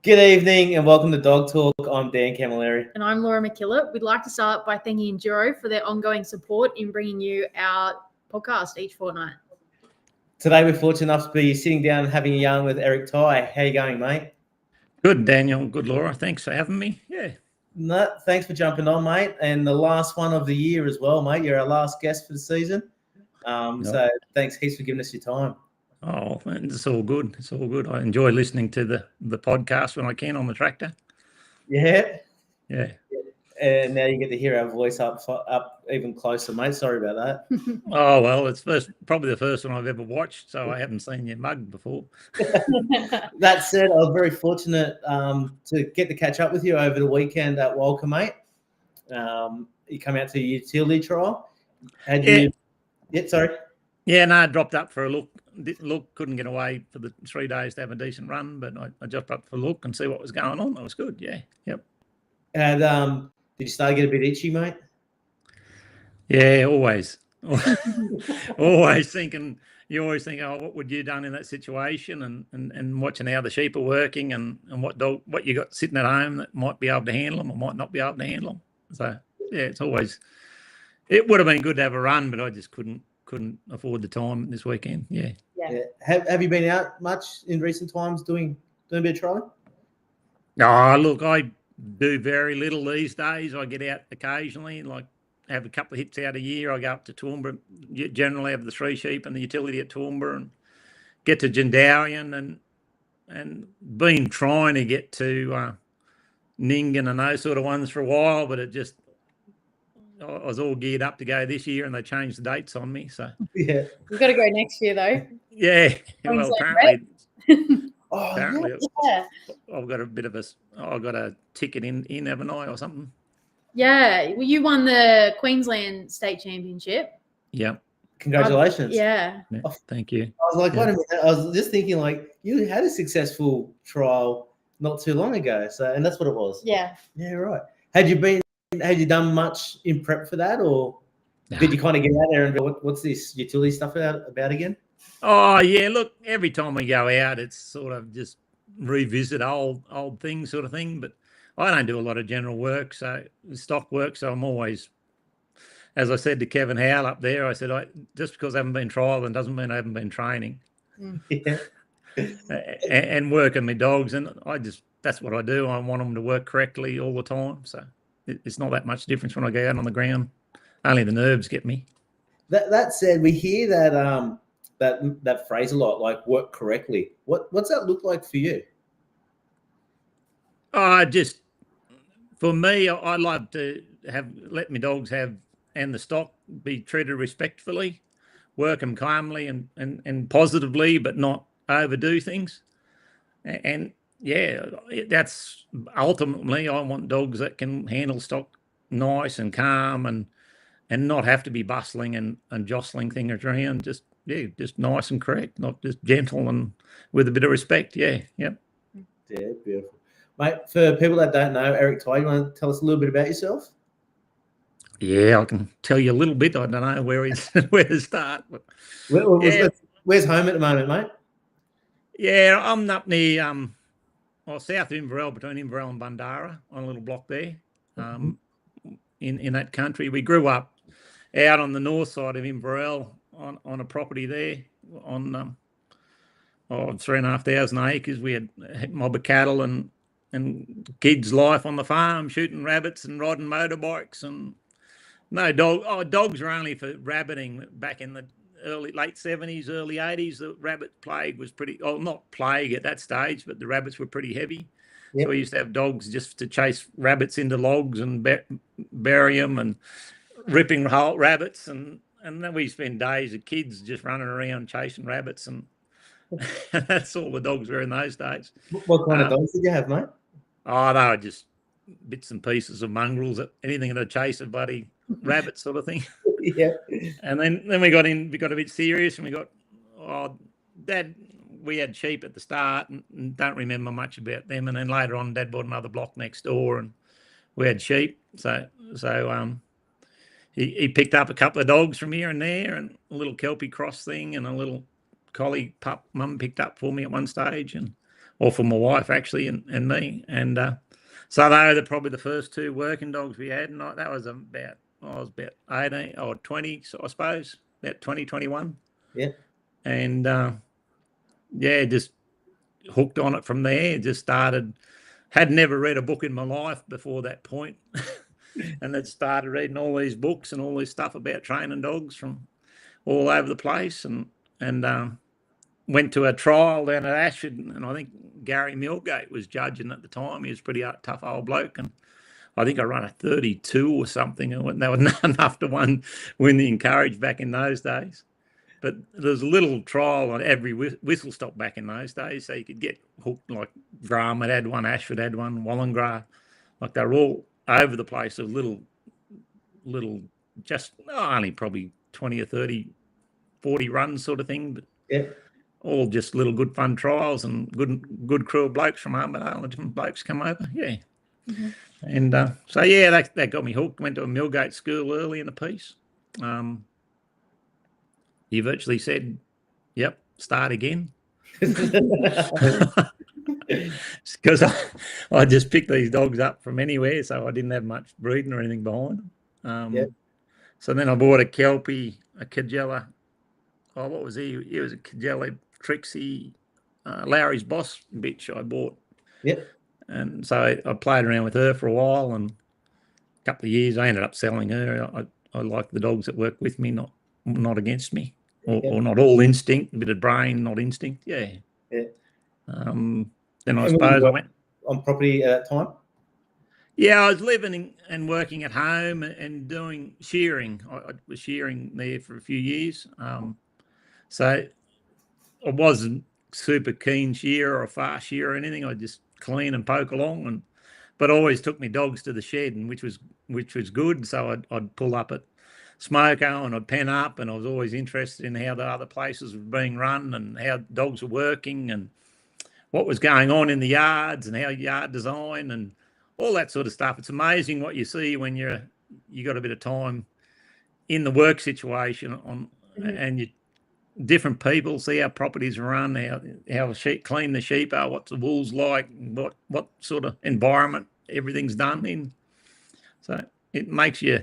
Good evening and welcome to Dog Talk. I'm Dan Camilleri. And I'm Laura McKillop. We'd like to start by thanking Enduro for their ongoing support in bringing you our podcast each fortnight. Today we're fortunate enough to be sitting down and having a yarn with Eric Tighe. How you going, mate? Good, Daniel. Good, Laura. Thanks for having me. Yeah. No, thanks for jumping on, mate. And the last one of the year as well, mate. You're our last guest for the season. So thanks heaps for giving us your time. Oh, man, it's all good. It's all good. I enjoy listening to the podcast when I can on the tractor. Yeah. Yeah. And now you get to hear our voice up even closer, mate. Sorry about that. Oh, well, it's probably the first one I've ever watched, so I haven't seen your mug before. That said, I was very fortunate to get to catch up with you over the weekend at Walker, mate. You come out to a utility trial. Sorry. Yeah, no, I dropped up for a look. Couldn't get away for the 3 days to have a decent run, but I dropped up for a look and see what was going on. That was good, yeah. Yep. And did you start to get a bit itchy, mate? Yeah, always. Always thinking, you always think, oh, what would you done in that situation? And watching how the sheep are working and what you got sitting at home that might be able to handle them or might not be able to handle them. So, yeah, it would have been good to have a run, but I just couldn't afford the time this weekend. Yeah. Have you been out much in recent times doing a bit of trialing? Oh, look, I do very little these days. I get out occasionally, like have a couple of hits out a year. I go up to Toowoomba, generally have the 3 sheep and the utility at Toowoomba and get to Jindarian and been trying to get to Ningen and those sort of ones for a while, but I was all geared up to go this year and they changed the dates on me. So yeah, we've got to go next year though. Yeah, well, apparently, yeah. I've got a ticket in, haven't I, or something? Yeah, well, you won the Queensland State Championship. Yeah. Congratulations. Yeah. Oh, thank you. I was like, wait a minute. I was just thinking, like, you had a successful trial not too long ago. And that's what it was. Yeah. Yeah, right. Had you done much in prep for that, or did you kind of get out there and go, what's this utility stuff about again? Oh, yeah, look, every time we go out, it's sort of just revisit old things sort of thing, but I don't do a lot of general work, stock work, so I'm always, as I said to Kevin Howell up there, I said, just because I haven't been trialling doesn't mean I haven't been training. Yeah. and working my dogs, and that's what I do. I want them to work correctly all the time, so it's not that much difference when I go out on the ground. Only the nerves get me. That said, we hear that phrase a lot, like work correctly. What's that look like for you? For me, I love to let my dogs and the stock be treated respectfully, work them calmly and positively, but not overdo things. And yeah, that's ultimately, I want dogs that can handle stock nice and calm and not have to be bustling and jostling things around. Just nice and correct, not just gentle and with a bit of respect. Yeah. Yep. Yeah, beautiful. Mate, for people that don't know, Eric Tighe, you want to tell us a little bit about yourself? Yeah, I can tell you a little bit. I don't know where to start. But where's home at the moment, mate? Yeah, I'm up near south of Inverell, between Inverell and Bundarra, on a little block there. In that country, we grew up out on the north side of Inverell on a property there on 3,500 acres. We had a mob of cattle and kids' life on the farm, shooting rabbits and riding motorbikes. And no dogs were only for rabbiting back in the late 70s, early 80s. The rabbit plague was not plague at that stage, but the rabbits were pretty heavy. Yep. So we used to have dogs just to chase rabbits into logs and bury them and ripping whole rabbits. And then we spend days of kids just running around chasing rabbits. And that's all the dogs were in those days. What kind of dogs did you have, mate? Oh, they were just bits and pieces of mongrels, anything to chase a bloody rabbit sort of thing. Yeah. And then we got a bit serious, and we got, Dad, we had sheep at the start and don't remember much about them. And then later on, Dad bought another block next door and we had sheep. So he picked up a couple of dogs from here and there, and a little Kelpie cross thing and a little collie pup Mum picked up for me at one stage. And or for my wife actually, and me. And so they were probably the first 2 working dogs we had, and that was about I was about 18 or 20, so I suppose, about 20, 21. Yeah. And yeah, just hooked on it from there. Just started. Had never read a book in my life before that point, and then started reading all these books and all this stuff about training dogs from all over the place, and went to a trial down at Ashford, and I think Gary Milgate was judging at the time. He was a pretty tough old bloke, and I think I ran a 32 or something, and that was not enough to win the encourage back in those days. But there was a little trial on every whistle stop back in those days, so you could get hooked. Like Graham had one, Ashford had one, Wallengraw, like they were all over the place. Of little, just only probably 20 or 30, 40 runs sort of thing, but Yeah. all just little good fun trials, and good crew of blokes from Armadale and different blokes come over. Yeah. Mm-hmm. And so, yeah, that got me hooked. Went to a Millgate school early in the piece. He virtually said, yep, start again. Because I just picked these dogs up from anywhere, so I didn't have much breeding or anything behind them. Yep. So then I bought a Kelpie, a Kajella. Oh, what was he? He was a Kajella Trixie, Lowry's Boss bitch I bought. Yep. And so I played around with her for a while, and a couple of years I ended up selling her. I like the dogs that work with me, not against me. Or not all instinct, a bit of brain, not instinct. Yeah. Yeah. Then I suppose I went on property at that time. Yeah, I was living and working at home and doing shearing. I was shearing there for a few years. So I wasn't super keen shearer or fast shearer or anything. I just clean and poke along, but I always took my dogs to the shed, and which was good. So I'd pull up at Smoko and I'd pen up, and I was always interested in how the other places were being run and how dogs were working and what was going on in the yards and how yard design and all that sort of stuff. It's amazing what you see when you got a bit of time in the work situation and different people see how properties run, how clean the sheep are, what the wool's like, what sort of environment everything's done in. So it makes you,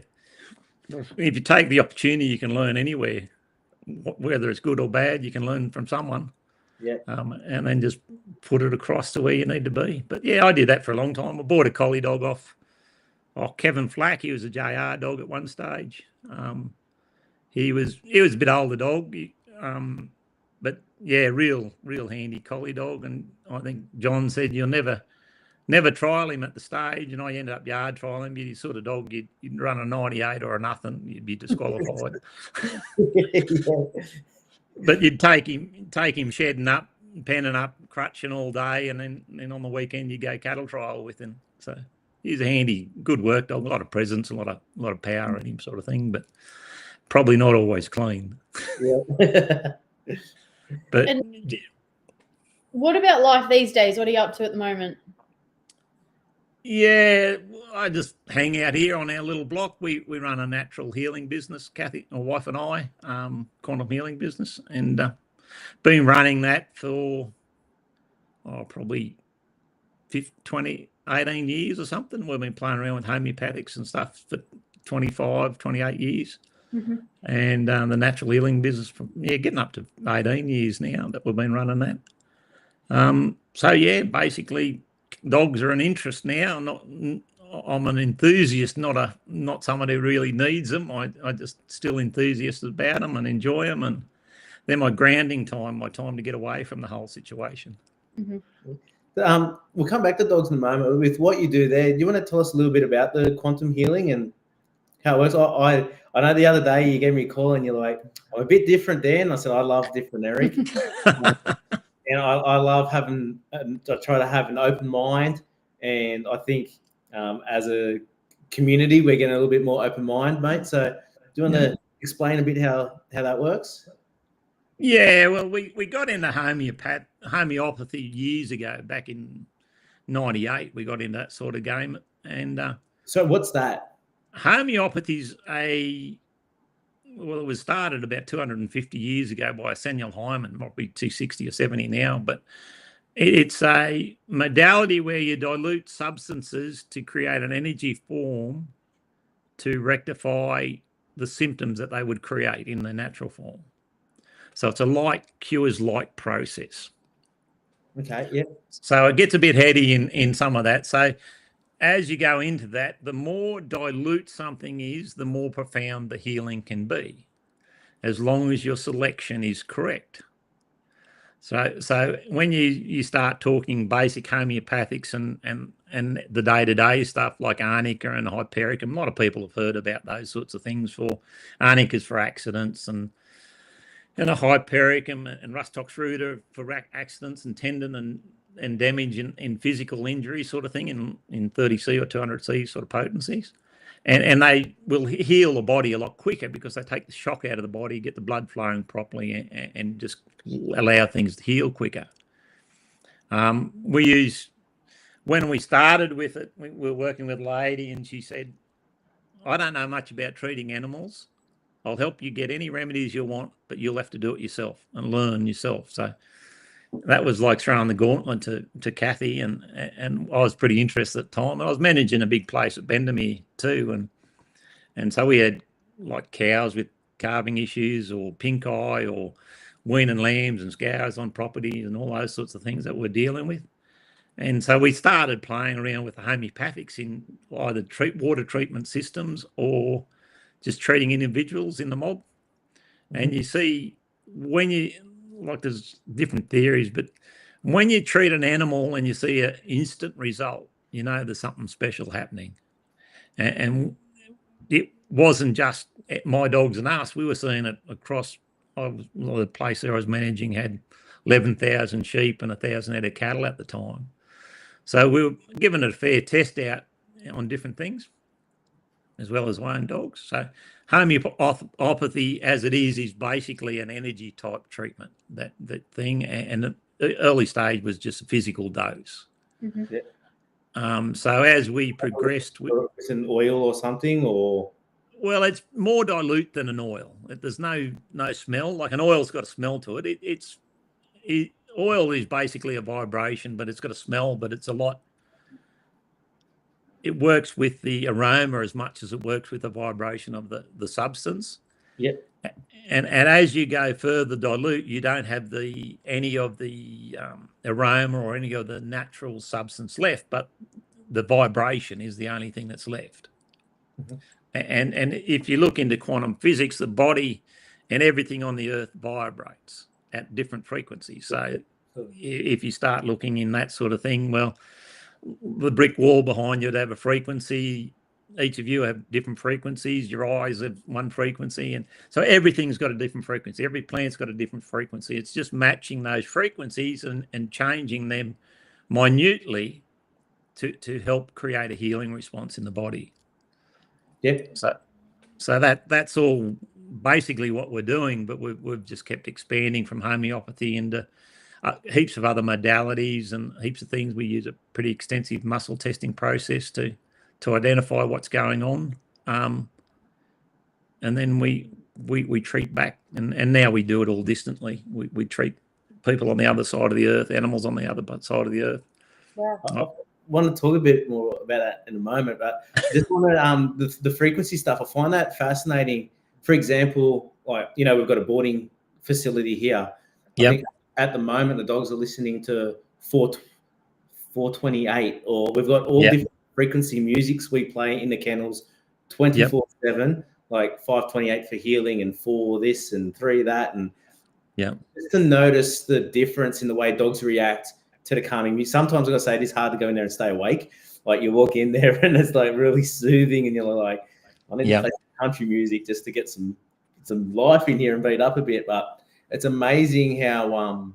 if you take the opportunity, you can learn anywhere, whether it's good or bad. You can learn from someone. Yeah. And then just put it across to where you need to be. But yeah, I did that for a long time. I bought a collie dog off Kevin Flack. He was a JR dog at one stage. He was a bit older dog, but yeah, real handy collie dog. And I think John said you'll never trial him at the stage, and I ended up yard trialing him. He's the sort of dog you'd run a 98 or a nothing, you'd be disqualified. But you'd take him shedding up, penning up, crutching all day, and then on the weekend you go cattle trial with him. So he's a handy, good work dog, a lot of presence, a lot of power in him, sort of thing, but probably not always clean. Yeah. But and what about life these days? What are you up to at the moment? Yeah, I just hang out here on our little block. We run a natural healing business, Kathy, my wife and I, quantum healing business, and been running that for probably 18 years or something. We've been playing around with homeopathics and stuff for 25, 28 years. Mm-hmm. And the natural healing business, getting up to 18 years now that we've been running that. So, yeah, basically dogs are an interest now. I'm an enthusiast, not someone who really needs them. I just still enthusiast about them and enjoy them, and they're my grounding time, my time to get away from the whole situation. Mm-hmm. We'll come back to dogs in a moment. With what you do there, do you want to tell us a little bit about the quantum healing and how it works? I know the other day you gave me a call and you're like, I'm a bit different, Dan. I said, I love different, Eric. And I love having, I try to have an open mind. And I think as a community, we're getting a little bit more open mind, mate. So do you want to explain a bit how that works? Yeah, well, we got into homeopathy years ago, back in 98. We got into that sort of game. And so what's that? Homeopathy's it was started about 250 years ago by Samuel Hyman, probably 260 or 70 now, but It's a modality where you dilute substances to create an energy form to rectify the symptoms that they would create in their natural form. So it's a like cures like process. Okay, yeah. So it gets a bit heady in some of that. So as you go into that, the more dilute something is, the more profound the healing can be, as long as your selection is correct. So when you start talking basic homeopathics and the day-to-day stuff like arnica and hypericum, a lot of people have heard about those sorts of things. For arnica's for accidents, and a hypericum and rustox ruta for accidents and tendon and damage in physical injury sort of thing in 30C or 200C sort of potencies. And they will heal the body a lot quicker because they take the shock out of the body, get the blood flowing properly, and just allow things to heal quicker. When we started with it, we were working with a lady, and she said, I don't know much about treating animals. I'll help you get any remedies you want, but you'll have to do it yourself and learn yourself. So that was like throwing the gauntlet to Kathy, and I was pretty interested at the time. I was managing a big place at Bendemeer too, and so we had like cows with calving issues, or pink eye, or weaning lambs and scours on properties, and all those sorts of things that we're dealing with. And so we started playing around with the homeopathics in either water treatment systems or just treating individuals in the mob. Mm-hmm. And you see, when you, like, there's different theories, but when you treat an animal and you see an instant result, you know there's something special happening. And it wasn't just my dogs and us. We were seeing it across the place there I was managing had 11,000 sheep and 1,000 head of cattle at the time. So we were given it a fair test out on different things, as well as my own dogs. So homeopathy, as it is basically an energy type treatment. That thing, and the early stage was just a physical dose. Mm-hmm. Yeah. So as we progressed, it's an oil or something, or well, it's more dilute than an oil. There's no smell. Like an oil's got a smell to it. Oil is basically a vibration, but it's got a smell. But it's a lot. It works with the aroma as much as it works with the vibration of the substance. Yep. And as you go further dilute, you don't have any of the aroma or any of the natural substance left, but the vibration is the only thing that's left. Mm-hmm. And if you look into quantum physics, the body and everything on the earth vibrates at different frequencies. So if you start looking in that sort of thing, well, the brick wall behind you would have a frequency. Each of you have different frequencies. Your eyes have one frequency. And so everything's got a different frequency. Every plant's got a different frequency. It's just matching those frequencies and changing them minutely to help create a healing response in the body. Yep. So that's all basically what we're doing, but we've just kept expanding from homeopathy into heaps of other modalities and heaps of things. We use a pretty extensive muscle testing process to identify what's going on, and then we treat back, and now we do it all distantly. We treat people on the other side of the earth, animals on the other side of the earth. Yeah. I want to talk a bit more about that in a moment, but just want to the frequency stuff. I find that fascinating. For example, like, you know, we've got a boarding facility here. Yep. I think at the moment the dogs are listening to 428, or we've got all different frequency musics we play in the kennels 24/7, like 528 for healing and 4 this and 3 that, and just to notice the difference in the way dogs react to the calming music. Sometimes I'm gonna say it is hard to go in there and stay awake. Like, you walk in there and it's like really soothing, and you're like, I need to play country music just to get some life in here and beat up a bit. But it's amazing how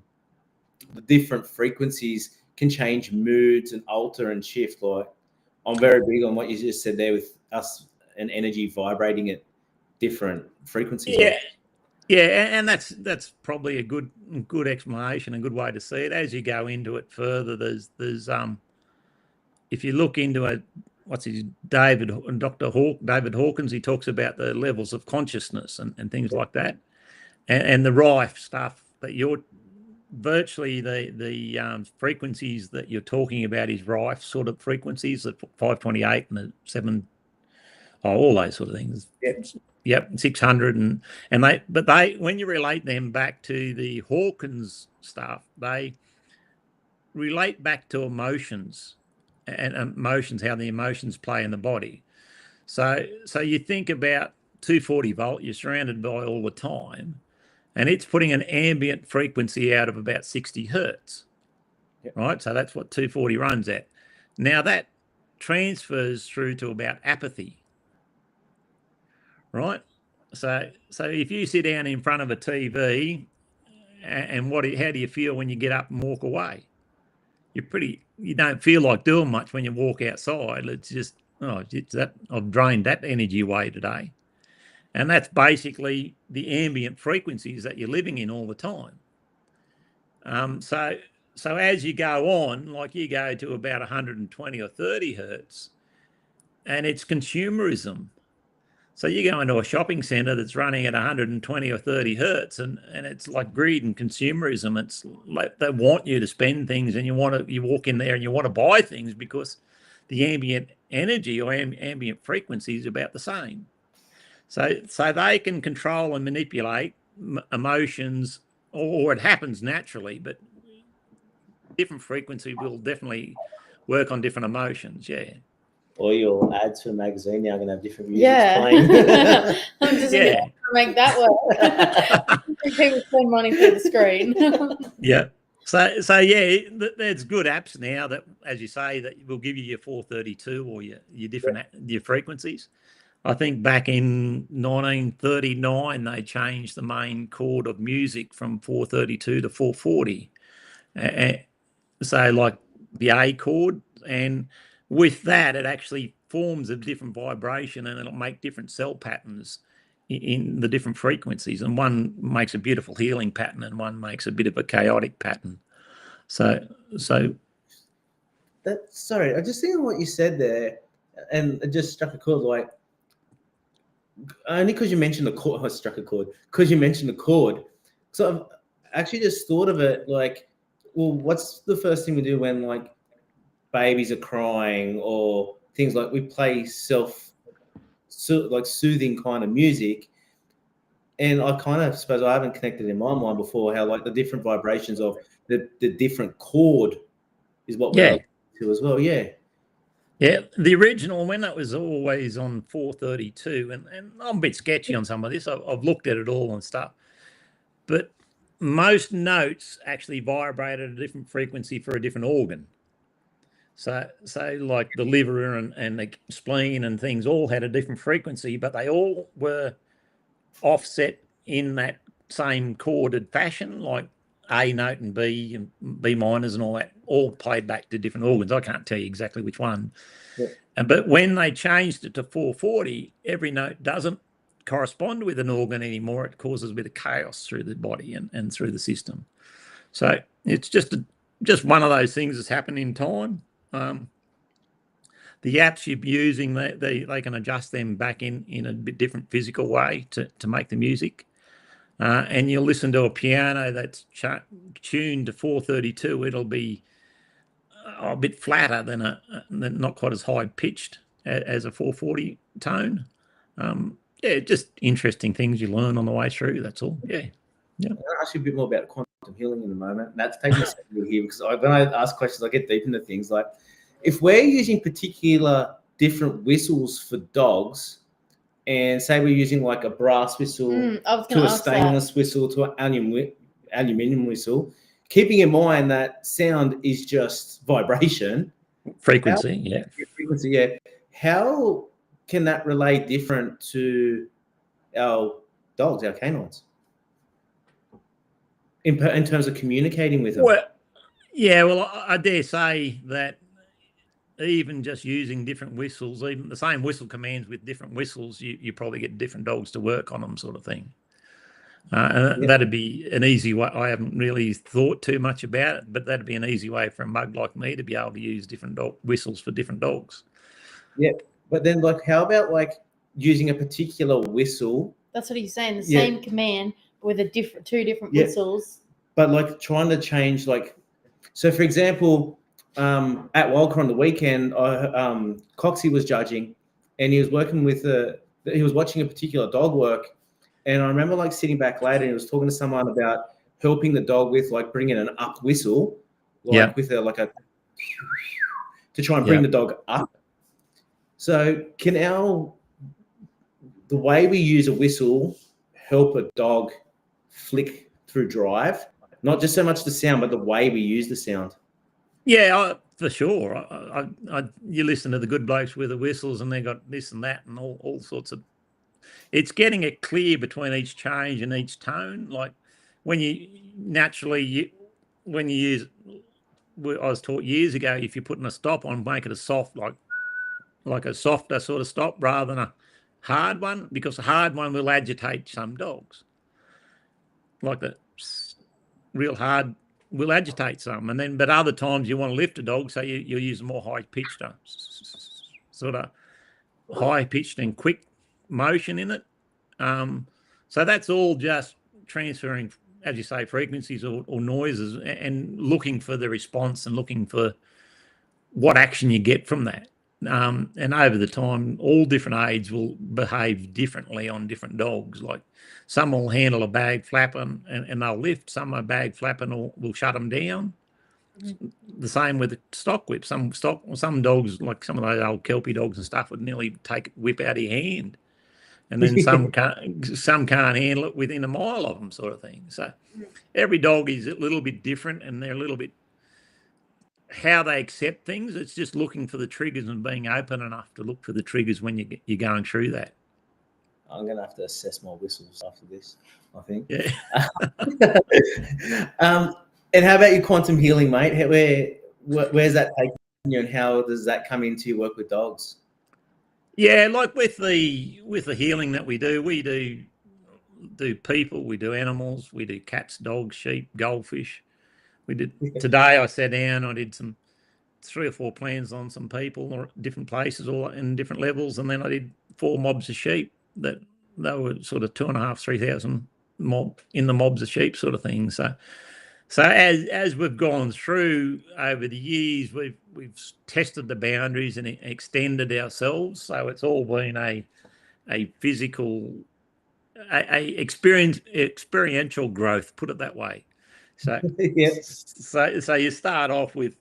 the different frequencies can change moods and alter and shift. Like, I'm very big on what you just said there with us and energy vibrating at different frequencies. Yeah, and that's probably a good explanation, a good way to see it. As you go into it further, there's if you look into it, David Hawkins, he talks about the levels of consciousness and things like that, and the rife stuff that virtually the frequencies that you're talking about is rife sort of frequencies, the 528 and the 7, all those sort of things. Yep, 600 and they when you relate them back to the Hawkins stuff, they relate back to emotions and how the emotions play in the body. So you think about 240 volt, you're surrounded by all the time, and it's putting an ambient frequency out of about 60 hertz, right? So that's what 240 runs at. Now that transfers through to about apathy, right? So if you sit down in front of a TV, and how do you feel when you get up and walk away? You don't feel like doing much when you walk outside. It's just, I've drained that energy away today. And that's basically the ambient frequencies that you're living in all the time. So as you go on, like you go to about 120 or 30 hertz, and it's consumerism. So you go into a shopping centre that's running at 120 or 30 hertz, and it's like greed and consumerism. It's like they want you to spend things, and you walk in there and you want to buy things because the ambient energy or ambient frequency is about the same. So they can control and manipulate emotions, or it happens naturally, but different frequency will definitely work on different emotions. Yeah. Or your ads for a magazine now are going to have different music playing. I'm just going to make that work. People spend money for the screen. Yeah. So yeah, there's good apps now that, as you say, that will give you your 432 or your different your frequencies. I think back in 1939 they changed the main chord of music from 432 to 440. So like the A chord, and with that it actually forms a different vibration, and it'll make different cell patterns in the different frequencies, and one makes a beautiful healing pattern and one makes a bit of a chaotic pattern. So sorry, I just thinking what you said there, and it just struck a chord, like only because you mentioned the chord. I struck a chord because you mentioned the chord. So I've actually just thought of it like, well, what's the first thing we do when like babies are crying or things like we play soothing kind of music? And I kind of suppose I haven't connected in my mind before how like the different vibrations of the different chord is what we're to as well. Yeah. Yeah, the original, when that was always on 432, and I'm a bit sketchy on some of this. I've looked at it all and stuff, but most notes actually vibrate at a different frequency for a different organ. So like the liver and the spleen and things all had a different frequency, but they all were offset in that same chorded fashion, like A note and B and B minors and all that, all played back to different organs. I can't tell you exactly which one. Yeah. But when they changed it to 440, every note doesn't correspond with an organ anymore. It causes a bit of chaos through the body and through the system. So it's just one of those things that's happened in time. The apps you're using, they can adjust them back in a bit different physical way to make the music. And you'll listen to a piano that's tuned to 432. It'll be a bit flatter than not quite as high pitched as a 440 tone. Just interesting things you learn on the way through. That's all. Yeah. I'll ask you a bit more about quantum healing in a moment. And that's taking a second here because when I ask questions, I get deep into things. Like if we're using particular different whistles for dogs, and say we're using like a brass whistle to a stainless whistle to an aluminium whistle, keeping in mind that sound is just vibration. Frequency, Frequency, yeah. How can that relate different to our dogs, our canines, in terms of communicating with them? Well, I dare say that even just using different whistles, even the same whistle commands with different whistles, you probably get different dogs to work on them, sort of thing. That'd be an easy way. I haven't really thought too much about it, but that'd be an easy way for a mug like me to be able to use different whistles for different dogs. Yeah, but then like, how about like using a particular whistle? That's what he's saying. The same command with two different whistles. but like trying to change, like, so for example, at Wildcard on the weekend, Coxie was judging, and he was working with he was watching a particular dog work, and I remember like sitting back later, and he was talking to someone about helping the dog with like bringing an up whistle, like with a to try and bring the dog up. So can the way we use a whistle help a dog flick through drive? Not just so much the sound, but the way we use the sound. Yeah, for sure. You listen to the good blokes with the whistles, and they got this and that, and all sorts of. It's getting it clear between each change and each tone. Like when you when you use, I was taught years ago, if you're putting a stop on, make it a soft, like a softer sort of stop rather than a hard one, because a hard one will agitate some dogs. Like the real hard will agitate some, and then but other times you want to lift a dog, so you use more high pitched, sort of high pitched and quick motion in it. So that's all just transferring, as you say, frequencies or noises, and looking for the response and looking for what action you get from that. And over the time, all different aids will behave differently on different dogs. Like some will handle a bag flapping and they'll lift. Some a bag flapping will shut them down. The same with the stock whip. Some dogs, like some of those old Kelpie dogs and stuff, would nearly take a whip out of your hand. And then some can't handle it within a mile of them, sort of thing. So every dog is a little bit different, and they're a little bit how they accept things. It's just looking for the triggers and being open enough to look for the triggers when you're going through that. I'm going to have to assess my whistles after this, I think. Yeah. And how about your quantum healing, mate? Where's that taking you, and how does that come into your work with dogs? Yeah, like with the healing that we do people, we do animals, we do cats, dogs, sheep, goldfish. We did today. I sat down. I did 3 or 4 plans on some people or different places, all in different levels, and then I did 4 mobs of sheep that they were sort of 2,500-3,000 mob in the mobs of sheep, sort of thing. So as we've gone through over the years, we've tested the boundaries and extended ourselves. So it's all been a physical, experiential growth. Put it that way. So, so you start off with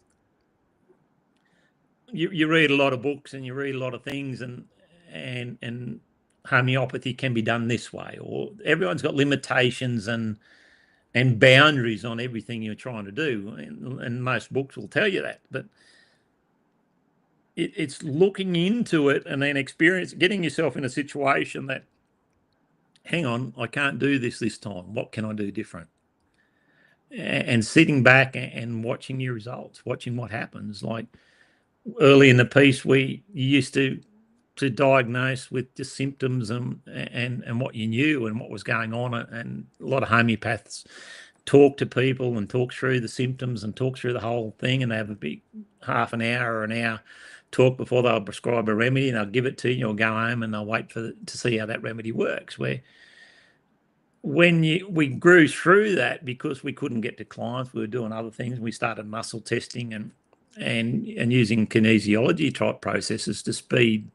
you read a lot of books and you read a lot of things, and homeopathy can be done this way, or everyone's got limitations and boundaries on everything you're trying to do, and most books will tell you that. But it's looking into it and then getting yourself in a situation that, hang on, I can't do this time. What can I do different? And sitting back and watching your results, watching what happens. Like early in the piece, you used to diagnose with just symptoms and what you knew and what was going on, and a lot of homeopaths talk to people and talk through the symptoms and talk through the whole thing, and they have a big half an hour or an hour talk before they'll prescribe a remedy, and they'll give it to you, or go home and they'll wait to see how that remedy works. Where when we grew through that, because we couldn't get to clients, we were doing other things. We started muscle testing and using kinesiology type processes to speed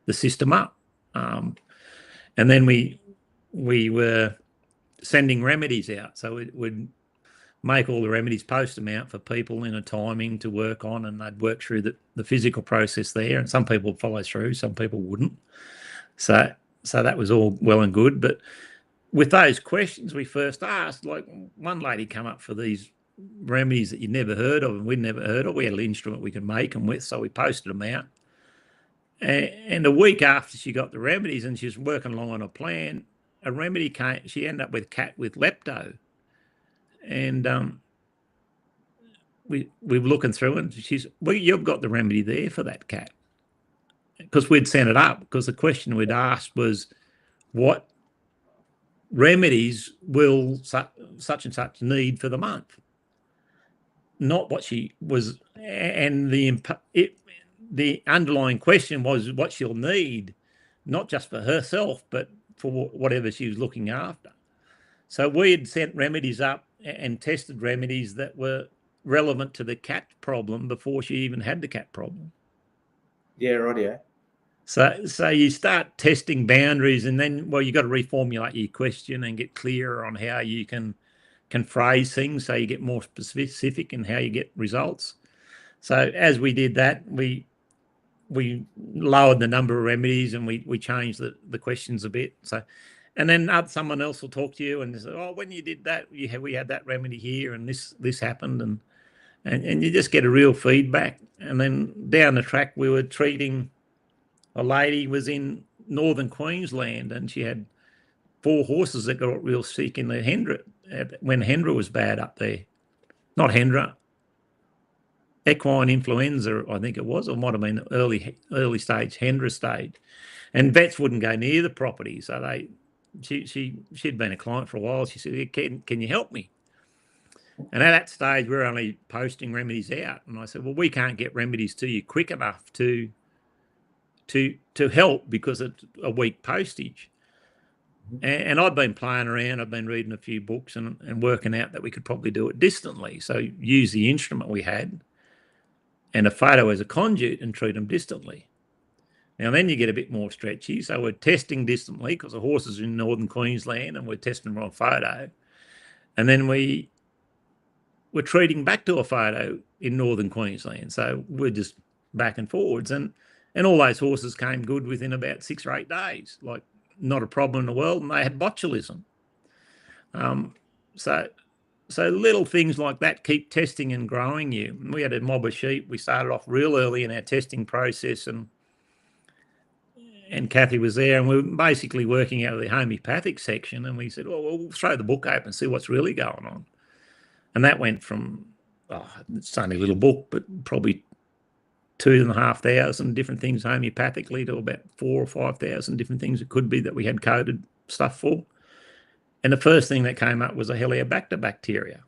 the system up. And then we were sending remedies out. So it would make all the remedies, post them out for people in a timing to work on, and they'd work through the physical process there. And some people would follow through, some people wouldn't. So that was all well and good. But with those questions we first asked, like one lady come up for these remedies that you'd never heard of and we'd never heard of. We had an instrument we could make them with, so we posted them out. And a week after she got the remedies and she was working along on a plan, a remedy came. She ended up with a cat with lepto. And we were looking through it, and she's, well, you've got the remedy there for that cat. Because we'd sent it up, because the question we'd asked was, what remedies will such and such need for the month? Not what she was, and the underlying question was what she'll need, not just for herself, but for whatever she was looking after. So we had sent remedies up and tested remedies that were relevant to the cat problem before she even had the cat problem. Yeah, right. Yeah. So you start testing boundaries, and then, well, you got to reformulate your question and get clearer on how you can phrase things so you get more specific in how you get results. So as we did that, we lowered the number of remedies, and we changed the questions a bit. So, and then someone else will talk to you and say, oh, when you did that, we had that remedy here, and this happened, and you just get a real feedback. And then down the track, we were treating a lady was in northern Queensland, and she had 4 horses that got real sick in the Hendra when Hendra was bad up there. Not Hendra, equine influenza, I think it was, or might have been early stage Hendra stage. And vets wouldn't go near the property, so she'd been a client for a while. She said, "Can you help me?" And at that stage, we were only posting remedies out, and I said, "Well, we can't get remedies to you quick enough to help because it's a week postage." And I've been playing around. I've been reading a few books and working out that we could probably do it distantly. So use the instrument we had and a photo as a conduit and treat them distantly. Now, then you get a bit more stretchy. So we're testing distantly because the horses are in northern Queensland, and we're testing them on photo. And then we're treating back to a photo in northern Queensland. So we're just back and forwards. And all those horses came good within about 6 or 8 days, like not a problem in the world, and they had botulism. So little things like that keep testing and growing you. We had a mob of sheep. We started off real early in our testing process, and Kathy was there, and we were basically working out of the homeopathic section, and we said, well, we'll throw the book open and see what's really going on. And that went from, it's only a little book, but probably 2,500 different things homeopathically to about 4,000 or 5,000 different things it could be that we had coded stuff for. And the first thing that came up was a Helicobacter bacteria.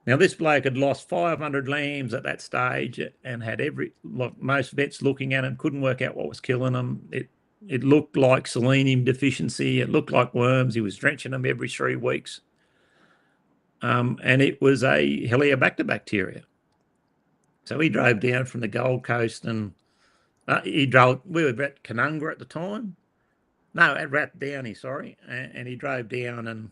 Now, this bloke had lost 500 lambs at that stage and had most vets looking at him, couldn't work out what was killing them. It looked like selenium deficiency. It looked like worms. He was drenching them every 3 weeks. And it was a Helicobacter bacteria. So he drove down from the Gold Coast, and we were at Canunga at the time. No, at Rathdowney, sorry. And he drove down,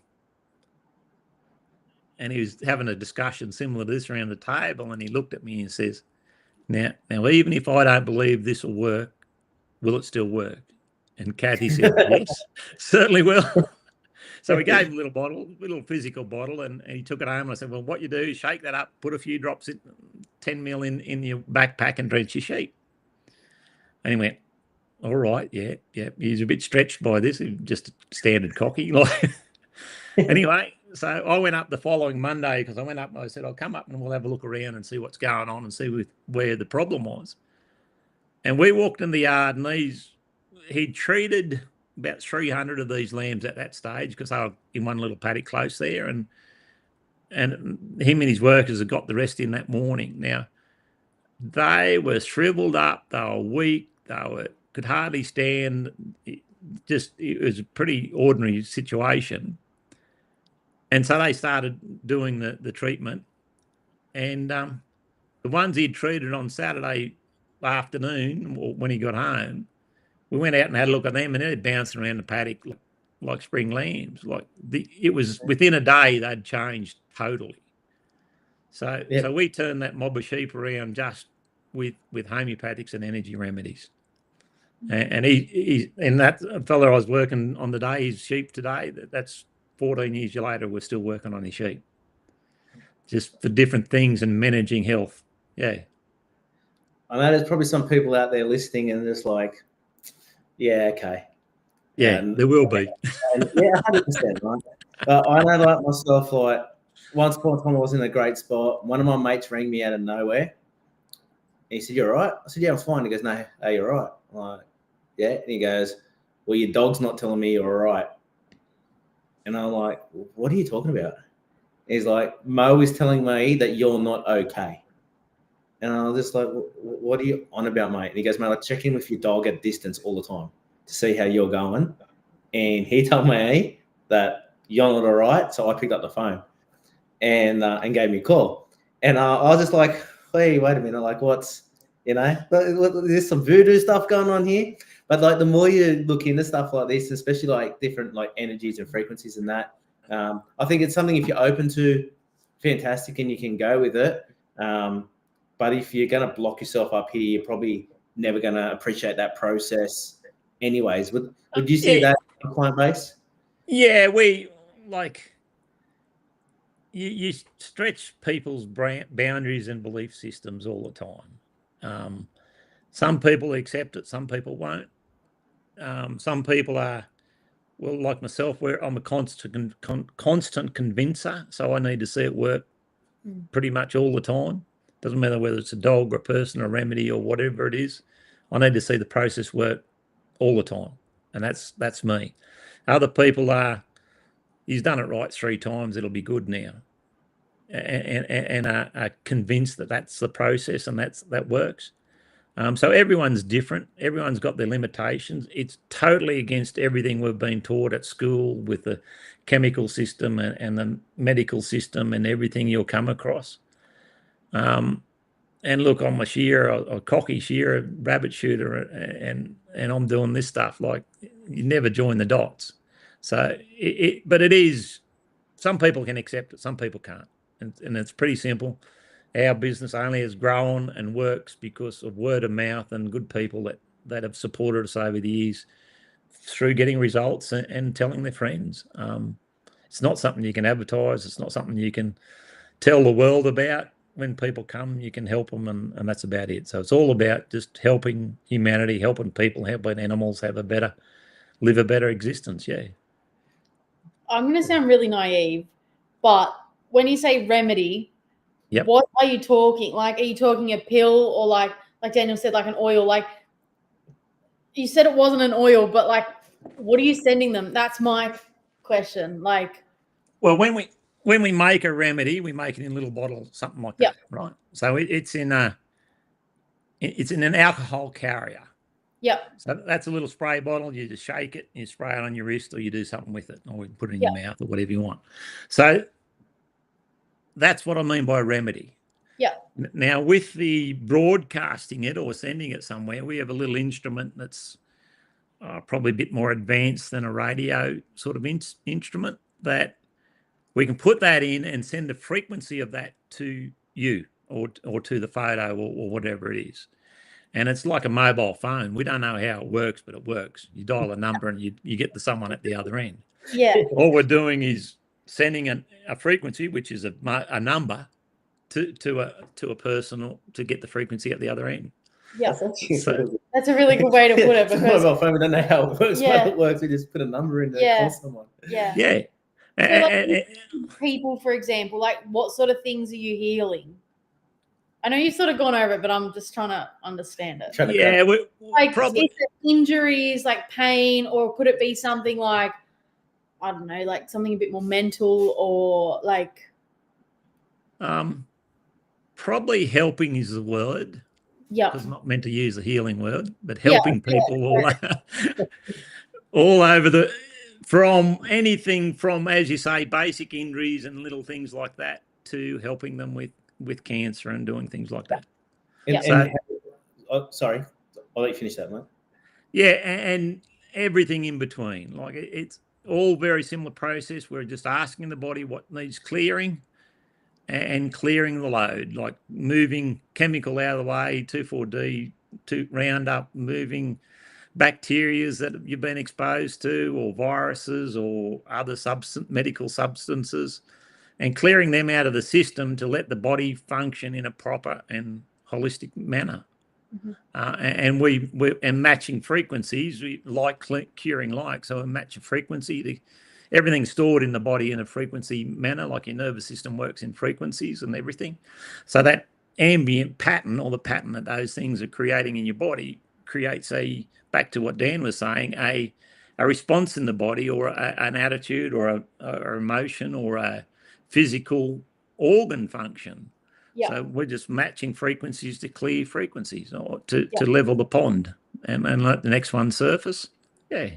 and he was having a discussion similar to this around the table, and he looked at me and says, now, even if I don't believe this will work, will it still work? And Kathy said, yes, certainly will. So we gave him a little physical bottle, and he took it home. And I said, well, what you do is shake that up, put a few drops, 10 mil in your backpack, and drench your sheep. And he went, all right, yeah. He's a bit stretched by this, just a standard cocky. Anyway, so I went up the following Monday, because I went up and I said, I'll come up and we'll have a look around and see what's going on and see where the problem was. And we walked in the yard, and he'd treated about 300 of these lambs at that stage, because they were in one little paddock close there, and him and his workers had got the rest in that morning. Now, they were shriveled up, they were weak, could hardly stand. It was a pretty ordinary situation. And so they started doing the treatment, and the ones he'd treated on Saturday afternoon, or when he got home, we went out and had a look at them, and they're bouncing around the paddock like spring lambs. It was within a day they'd changed totally. So we turned that mob of sheep around just with homeopathics and energy remedies. And and that fella I was working on the day, his sheep today, that's 14 years later, we're still working on his sheep, just for different things and managing health. Yeah. I know there's probably some people out there listening and just like, yeah, okay. Yeah, there will be. Yeah, 100%, right? But I know, like myself, like once upon a time I was in a great spot. One of my mates rang me out of nowhere. And he said, "You all right?" I said, "Yeah, I'm fine." He goes, "No, hey, you're all right." I'm like, "Yeah." And he goes, "Well, your dog's not telling me you're all right." And I'm like, "What are you talking about?" He's like, "Mo is telling me that you're not okay." And I was just like, "What are you on about, mate?" And he goes, "Mate, I check in with your dog at distance all the time to see how you're going." And he told me that you're not all right. So I picked up the phone. and gave me a call. And I was just like, hey, wait a minute, like what's, there's some voodoo stuff going on here. But like the more you look into stuff like this, especially like different like energies and frequencies and that, I think it's something if you're open to, fantastic, and you can go with it. But if you're going to block yourself up here, you're probably never going to appreciate that process anyways. Would you see that in the client base? Yeah, we like you stretch people's boundaries and belief systems all the time. Some people accept it, some people won't. Some people are, well, like myself, where I'm a constant convincer, so I need to see it work pretty much all the time. Doesn't matter whether it's a dog or a person or a remedy or whatever it is. I need to see the process work all the time, and that's me. Other people are, he's done it right 3 times, it'll be good now, and are convinced that that's the process and that works. So everyone's different. Everyone's got their limitations. It's totally against everything we've been taught at school with the chemical system and the medical system and everything you'll come across. And look, I'm a shearer, a cocky shearer, rabbit shooter, and I'm doing this stuff. Like, you never join the dots. So, but it is, some people can accept it, some people can't. And it's pretty simple. Our business only has grown and works because of word of mouth and good people that have supported us over the years through getting results and telling their friends. It's not something you can advertise. It's not something you can tell the world about. When people come, you can help them, and that's about it. So it's all about just helping humanity, helping people, helping animals live a better existence. Yeah. I'm going to sound really naive, but when you say remedy, Yep. What are you talking? Like, are you talking a pill, or like Daniel said, like an oil? Like, you said it wasn't an oil, but like, what are you sending them? That's my question. Like, well, when we make a remedy, we make it in a little bottle, something like that, right? So it's in an alcohol carrier. Yep. So that's a little spray bottle. You just shake it, you spray it on your wrist, or you do something with it, or you put it in your mouth, or whatever you want. So that's what I mean by remedy. Yeah. Now, with the broadcasting it or sending it somewhere, we have a little instrument that's probably a bit more advanced than a radio sort of instrument, that we can put that in and send the frequency of that to you or to the photo or whatever it is. And it's like a mobile phone. We don't know how it works, but it works. You dial a number and you get to someone at the other end. Yeah. All we're doing is sending a frequency, which is a number, to a person to get the frequency at the other end. Yeah. So, that's a really good way to put it. It's a Because mobile phone, we don't know how it works. Yeah. But it works. We just put a number in there, Yeah. call someone. yeah. Yeah. So like, people, for example, like, what sort of things are you healing? I know you've sort of gone over it, but I'm just trying to understand it. Yeah, Like, probably is it injuries, like pain, or could it be something like, I don't know, like something a bit more mental, or like? Probably helping is the word. Yeah. Because I'm not meant to use the healing word, but helping people all over from anything from, as you say, basic injuries and little things like that, to helping them with cancer and doing things like that. Sorry, I'll let you finish that, mate. Yeah, and everything in between. Like, it's all very similar process. We're just asking the body what needs clearing and clearing the load, like moving chemical out of the way, 2,4-D, to Roundup, moving bacteria that you've been exposed to, or viruses or other medical substances, and clearing them out of the system to let the body function in a proper and holistic manner. Mm-hmm. And matching frequencies, we like curing like, so we match a frequency. Everything's stored in the body in a frequency manner, like your nervous system works in frequencies and everything. So that ambient pattern, or the pattern that those things are creating in your body, creates back to what Dan was saying, a response in the body, or an attitude, or a emotion, or a physical organ function. Yeah. So we're just matching frequencies to clear frequencies, or to level the pond and let the next one surface. Yeah.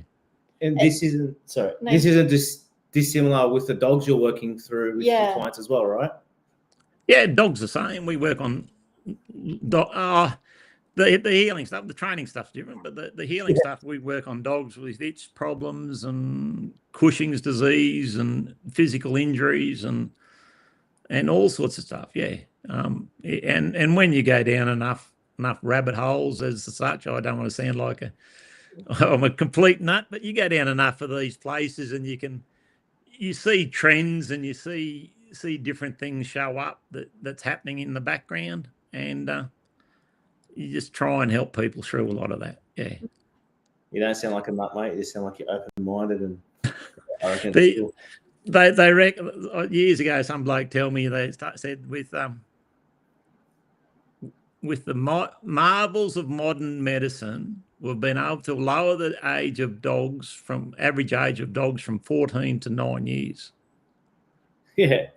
And this isn't this isn't just dissimilar with the dogs you're working through with your clients as well, right? Yeah, dogs the same. We work on the healing stuff. The training stuff's different, but the healing stuff, we work on dogs with itch problems and Cushing's disease and physical injuries and all sorts of stuff. Yeah, and when you go down enough rabbit holes as such, I don't want to sound like I'm a complete nut, but you go down enough of these places and you see trends and you see different things show up that's happening in the background, and you just try and help people through a lot of that. Yeah. You don't sound like a nut, mate. You just sound like you're open-minded, and I reckon they reckon years ago some bloke tell me said with the marvels of modern medicine, we've been able to lower the age of dogs average age of dogs from 14 to 9 years. Yeah.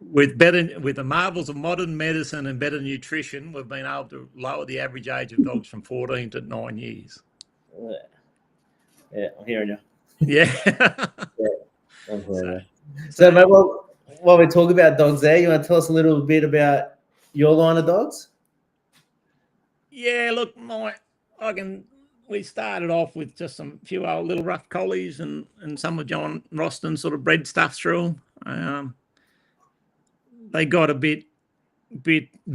With the marvels of modern medicine and better nutrition, we've been able to lower the average age of dogs from 14 to 9 years. Yeah, I'm hearing you. Yeah. I'm hearing you. So, mate, while we talk about dogs there, you want to tell us a little bit about your line of dogs? Yeah, look, we started off with just some few old little rough collies and some of John Roston's sort of bred stuff through them. They got a bit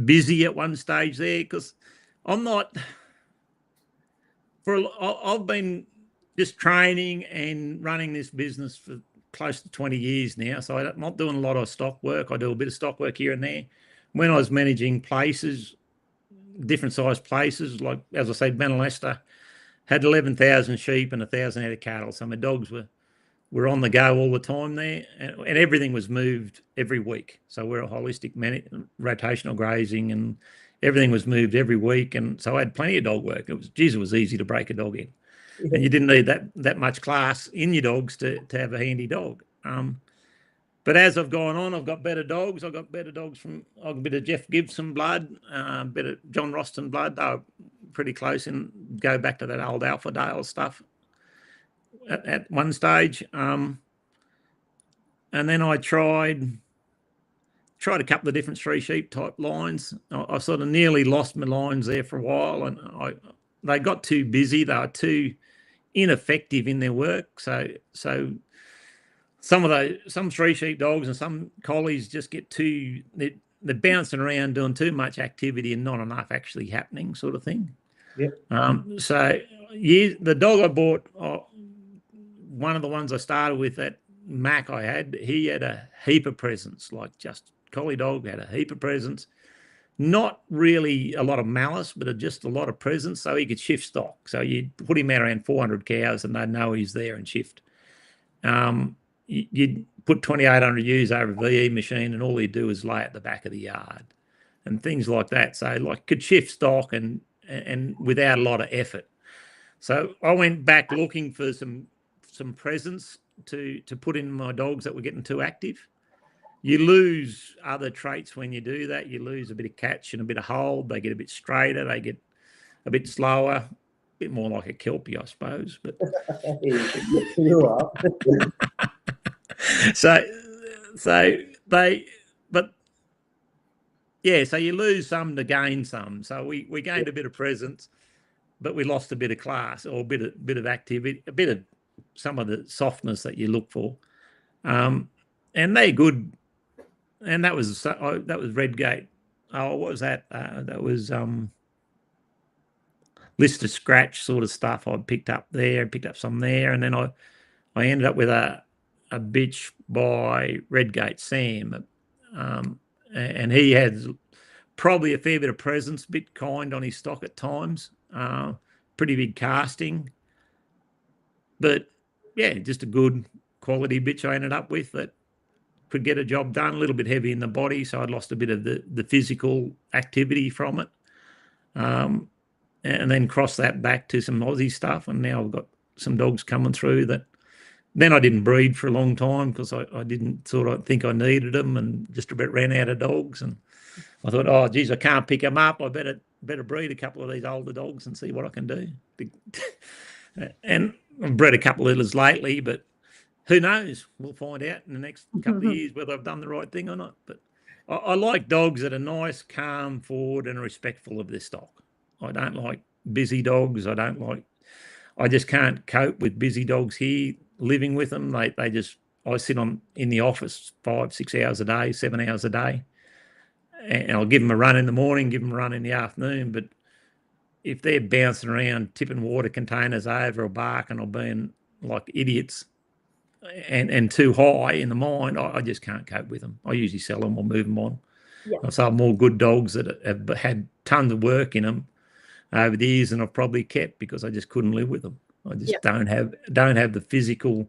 busy at one stage there because I've been just training and running this business for close to 20 years now. So I'm not doing a lot of stock work. I do a bit of stock work here and there. When I was managing places, different size places, like, as I said, Benalester had 11,000 sheep and 1,000 head of cattle. So my dogs were on the go all the time there, and everything was moved every week. So we're a holistic rotational grazing, and everything was moved every week. And so I had plenty of dog work. It was easy to break a dog in. Yeah. And you didn't need that much class in your dogs to have a handy dog. But as I've gone on, I've got better dogs. I've got a bit of Jeff Gibson blood, a bit of John Roston blood. They were pretty close and go back to that old Alpha Dale stuff at one stage. And then I tried a couple of different three sheep type lines. I sort of nearly lost my lines there for a while, and they got too busy. They were too ineffective in their work. So some three sheep dogs and some collies just get they're bouncing around doing too much activity and not enough actually happening, sort of thing. Yeah. The dog I bought, one of the ones I started with, that Mac he had a heap of presence, like just collie dog, had a heap of presence. Not really a lot of malice, but just a lot of presence, so he could shift stock. So you'd put him out around 400 cows and they'd know he's there and shift. You'd put 2,800 ewes over a VE machine and all he'd do is lay at the back of the yard and things like that. So like could shift stock and without a lot of effort. So I went back looking for some presence to put in my dogs that were getting too active. You lose other traits when you do that. You lose a bit of catch and a bit of hold. They get a bit straighter. They get a bit slower, a bit more like a Kelpie, I suppose. But you are. So you lose some to gain some. So we gained a bit of presence, but we lost a bit of class or a bit of activity, a bit of some of the softness that you look for. And they're good. And that was Redgate. Oh, what was that? That was list of scratch sort of stuff I picked up there and picked up some there. And then I ended up with a bitch by Redgate Sam. And he had probably a fair bit of presence, a bit kind on his stock at times, pretty big casting. But yeah, just a good quality bitch I ended up with that could get a job done, a little bit heavy in the body, so I'd lost a bit of the physical activity from it. And then cross that back to some Aussie stuff, and now I've got some dogs coming through that. Then I didn't breed for a long time because I didn't sort of think I needed them and just about ran out of dogs. And I thought, oh, geez, I can't pick them up. I better breed a couple of these older dogs and see what I can do. And I've bred a couple of litters lately, but who knows? We'll find out in the next couple of years whether I've done the right thing or not. But I like dogs that are nice, calm, forward, and respectful of their stock. I don't like busy dogs. I just can't cope with busy dogs here, living with them. I sit in the office 5, 6 hours a day, 7 hours a day, and I'll give them a run in the morning, give them a run in the afternoon. But if they're bouncing around, tipping water containers over or barking or being like idiots and too high in the mind, I just can't cope with them. I usually sell them or move them on. Yeah. I've sold more good dogs that have had tons of work in them over the years than I've probably kept because I just couldn't live with them. I just don't have the physical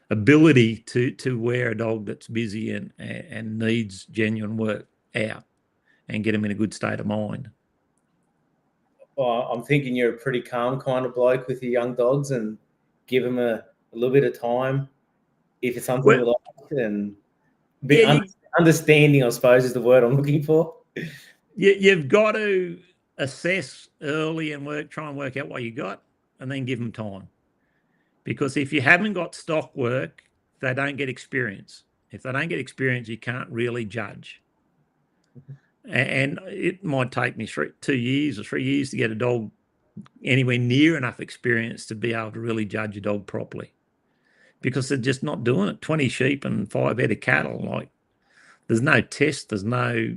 ability to wear a dog that's busy and needs genuine work out and get them in a good state of mind. Well, I'm thinking you're a pretty calm kind of bloke with your young dogs, and give them a little bit of time if it's something you like, and understanding, I suppose, is the word I'm looking for. You've got to assess early and try and work out what you got, and then give them time. Because if you haven't got stock work, they don't get experience. If they don't get experience, you can't really judge. And it might take me 2 years or 3 years to get a dog anywhere near enough experience to be able to really judge a dog properly, because they're just not doing it. 20 sheep and 5 head of cattle, like there's no test. There's no,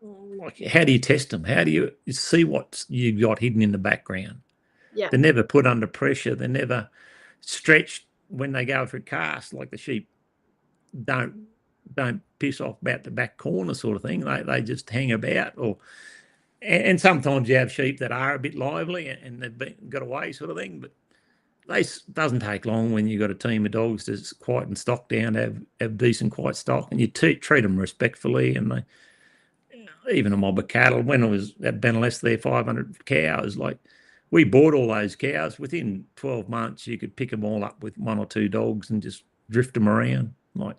like, how do you test them? How do you see what you've got hidden in the background? Yeah. They're never put under pressure. They're never stretched when they go for a cast. Like the sheep don't piss off about the back corner sort of thing. They just hang about. And sometimes you have sheep that are a bit lively and they've got away sort of thing. But it doesn't take long when you've got a team of dogs that's quieten stock down to have decent quiet stock, and you treat them respectfully. And even a mob of cattle, when I was at Beneless there, 500 cows, like we bought all those cows. Within 12 months, you could pick them all up with 1 or 2 dogs and just drift them around. Like,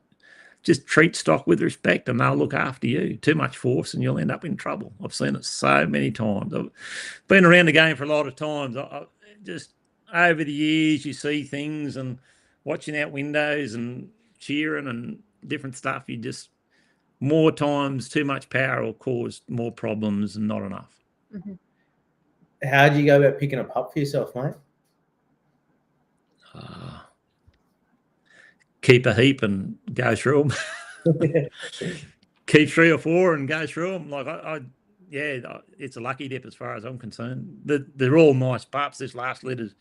just treat stock with respect and they'll look after you. Too much force and you'll end up in trouble. I've seen it so many times. I've been around the game for a lot of times. I just, over the years, you see things and watching out windows and cheering and different stuff. You just, more times, too much power will cause more problems and not enough. Mm-hmm. How do you go about picking a pup for yourself, mate? Keep a heap and go through them. Keep 3 or 4 and go through them. Like it's a lucky dip as far as I'm concerned. They're all nice pups. This last litter's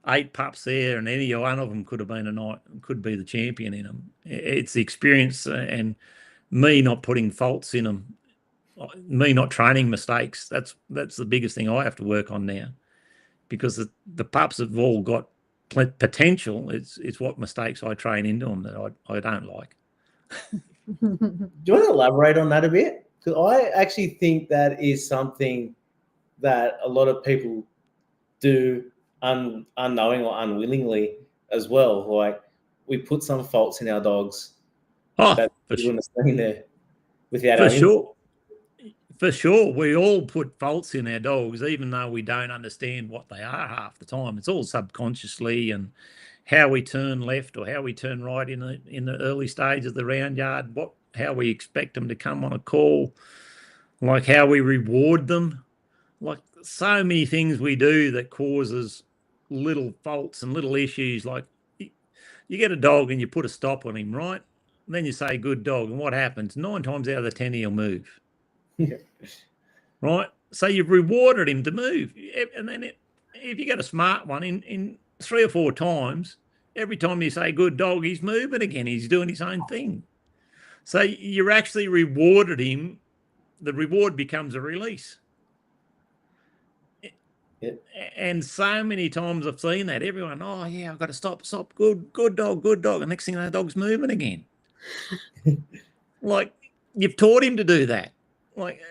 8 pups there, and any one of them could be the champion in them. It's the experience and me not putting faults in them, me not training mistakes. That's the biggest thing I have to work on now, because the pups have all got potential. It's what mistakes I train into them that I don't like. Do you want to elaborate on that a bit? Because I actually think that is something that a lot of people do unknowing or unwillingly as well. Like, we put some faults in our dogs. That there without for sure. For sure, we all put faults in our dogs, even though we don't understand what they are half the time. It's all subconsciously, and how we turn left or how we turn right in the early stage of the round yard, how we expect them to come on a call, like how we reward them, like so many things we do that causes little faults and little issues. Like you get a dog and you put a stop on him, right? And then you say, good dog. And what happens? 9 times out of the 10, he'll move. Yeah. Right? So you've rewarded him to move. And then if you get a smart one, in 3 or 4 times, every time you say good dog, he's moving again. He's doing his own thing. So you're actually rewarded him. The reward becomes a release. Yeah. And so many times I've seen that. Everyone, oh, yeah, I've got to stop. Good dog. And next thing the dog's moving again. Like, you've taught him to do that. Like,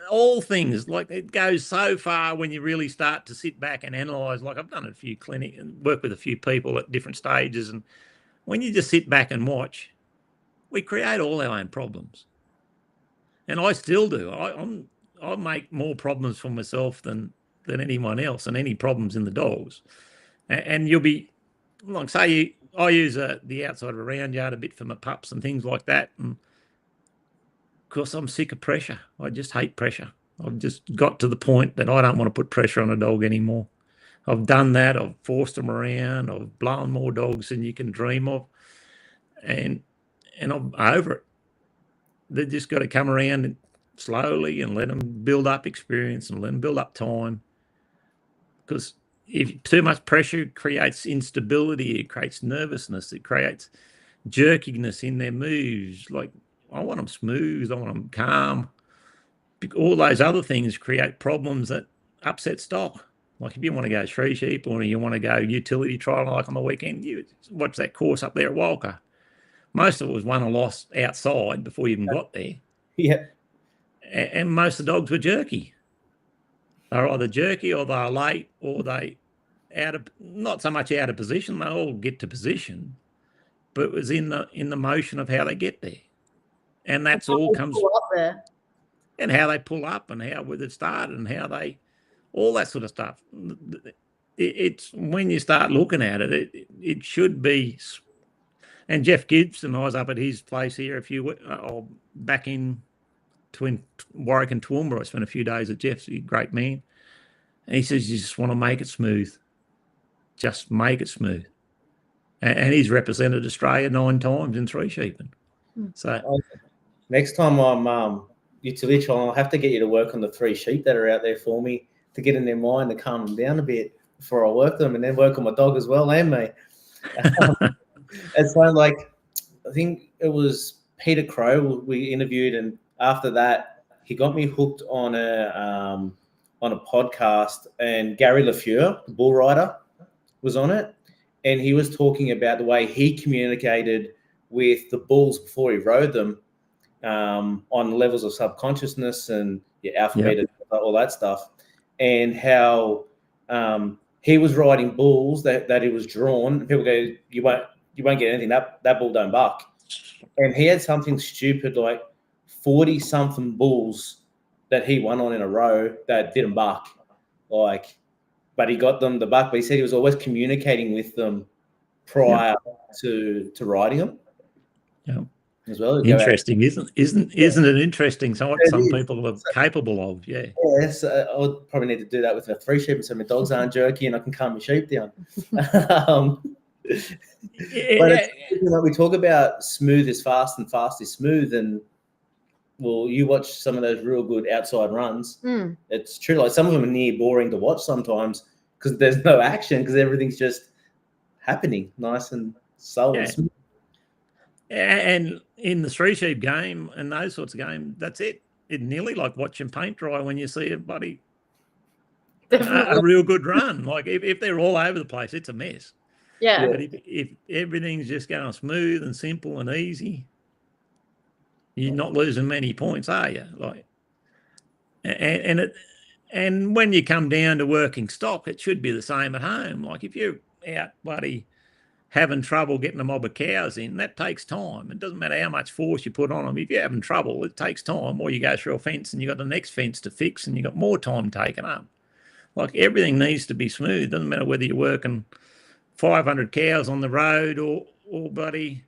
all things, like, it goes so far when you really start to sit back and analyse. Like, I've done a few clinics and worked with a few people at different stages, and when you just sit back and watch, we create all our own problems. And I still do. I make more problems for myself than anyone else, and any problems in the dogs. And you'll be, like, say, I use the outside of a round yard a bit for my pups and things like that. And of course, I'm sick of pressure. I just hate pressure. I've just got to the point that I don't want to put pressure on a dog anymore. I've done that. I've forced them around. I've blown more dogs than you can dream of. And I'm over it. They've just got to come around slowly and let them build up experience and let them build up time. Because if too much pressure creates instability, it creates nervousness, it creates jerkiness in their moves. Like, I want them smooth, I want them calm. All those other things create problems that upset stock. Like if you want to go three sheep or you want to go utility trial like on the weekend, you watch that course up there at Walker. Most of it was won or lost outside before you even got there. Yeah. And most of the dogs were jerky. They're either jerky or they're late or they not so much out of position. They all get to position, but it was in the motion of how they get there. And that's all comes up there. And how they pull up and how with it started and how they, all that sort of stuff. It's when you start looking at it, it should be. And Jeff Gibson, I was up at his place here back in between Warwick and Toowoomba. I spent a few days at Jeff's, a great man. And he says, you just want to make it smooth. Just make it smooth. And he's represented Australia 9 times in three sheeping. So next time I'm utility trial, I'll have to get you to work on the 3 sheep that are out there for me to get in their mind, to calm them down a bit before I work them, and then work on my dog as well and me. It's kind of like, I think it was Peter Crow we interviewed, and after that, he got me hooked on a podcast, and Gary LaFleur, the bull rider, was on it, and he was talking about the way he communicated with the bulls before he rode them, on levels of subconsciousness and alpha, beta, all that stuff, and how he was riding bulls that he was drawn. People go, you won't get anything. That bull don't buck. And he had something stupid like 40 something bulls that he won on in a row that didn't buck. But he got them the buck. But he said he was always communicating with them prior to riding them. Yeah. As well. Interesting, isn't it interesting? So what some people are capable of, yeah. Yes, I would probably need to do that with a 3 sheep, so my dogs aren't jerky and I can calm my sheep down. But like we talk about smooth is fast and fast is smooth, and well, you watch some of those real good outside runs. It's true. Like some of them are near boring to watch sometimes because there's no action, because everything's just happening nice and slow and smooth. And in the 3 sheep game and those sorts of games, that's it. It's nearly like watching paint dry when you see everybody a real good run. Like if they're all over the place, it's a mess. Yeah. But if everything's just going smooth and simple and easy, you're not losing many points, are you? Like, and when you come down to working stock, it should be the same at home. Like if you're out bloody having trouble getting a mob of cows in, that takes time. It doesn't matter how much force you put on them. If you're having trouble, it takes time. Or you go through a fence and you got the next fence to fix and you got more time taken up. Like everything needs to be smooth. Doesn't matter whether you're working 500 cows on the road or bloody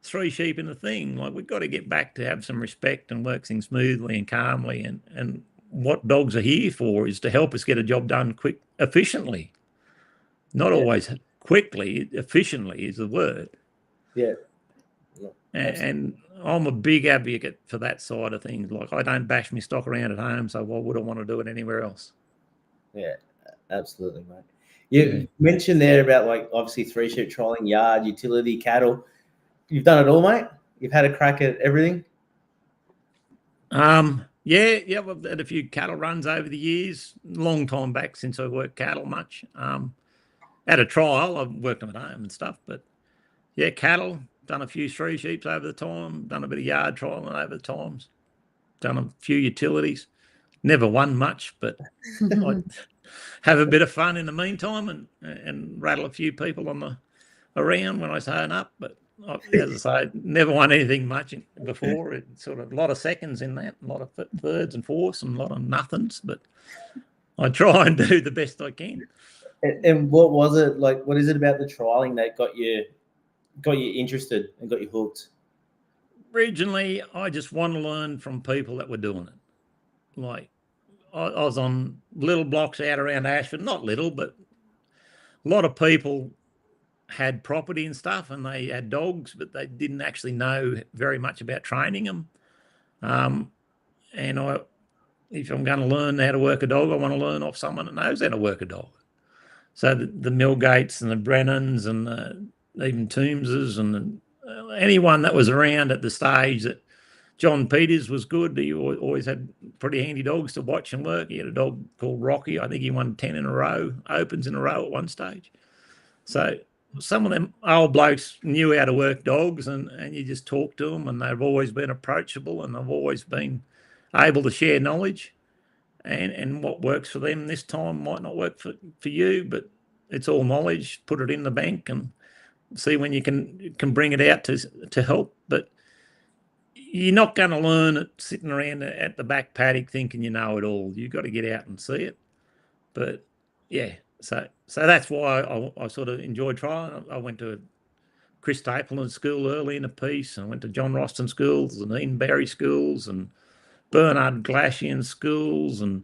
3 sheep in the thing. Like we've got to get back to have some respect and work things smoothly and calmly. And what dogs are here for is to help us get a job done efficiently. Not always quickly, efficiently is the word. Yeah. And I'm a big advocate for that side of things. Like I don't bash my stock around at home, so why would I want to do it anywhere else? Yeah, absolutely, mate. You mentioned there about like obviously 3 sheep trialing, yard, utility, cattle. You've done it all, mate? You've had a crack at everything? Yeah, I've had a few cattle runs over the years. Long time back since I worked cattle much. At a trial, I've worked them at home and stuff, but yeah, cattle, done a few 3 sheeps over the time, done a bit of yard trialing over the times, done a few utilities, never won much, but I have a bit of fun in the meantime and rattle a few people around when I turn up, but as I say, never won anything much before. It's sort of a lot of seconds in that, a lot of thirds and fourths and a lot of nothings, but I try and do the best I can. And what was it like? What is it about the trialing that got you got you interested and got you hooked? Originally, I just want to learn from people that were doing it. Like I was on little blocks out around Ashford, not little, but a lot of people had property and stuff, and they had dogs, but they didn't actually know very much about training them. And if I'm going to learn how to work a dog, I want to learn off someone that knows how to work a dog. So the Millgates and the Brennans and even Tombses and anyone that was around at the stage that John Peters was good. He always had pretty handy dogs to watch and work. He had a dog called Rocky. I think he won 10 in a row, opens in a row at one stage. So some of them old blokes knew how to work dogs, and you just talk to them, and they've always been approachable, and they've always been able to share knowledge. And what works for them this time might not work for you, but it's all knowledge. Put it in the bank and see when you can bring it out to help. But you're not going to learn it sitting around at the back paddock thinking you know it all. You've got to get out and see it. But yeah, so that's why I sort of enjoyed trialing. I went to Chris Stapleton school early in a piece. I went to John Roston schools and Ian Barry schools and Bernard Glassian schools, and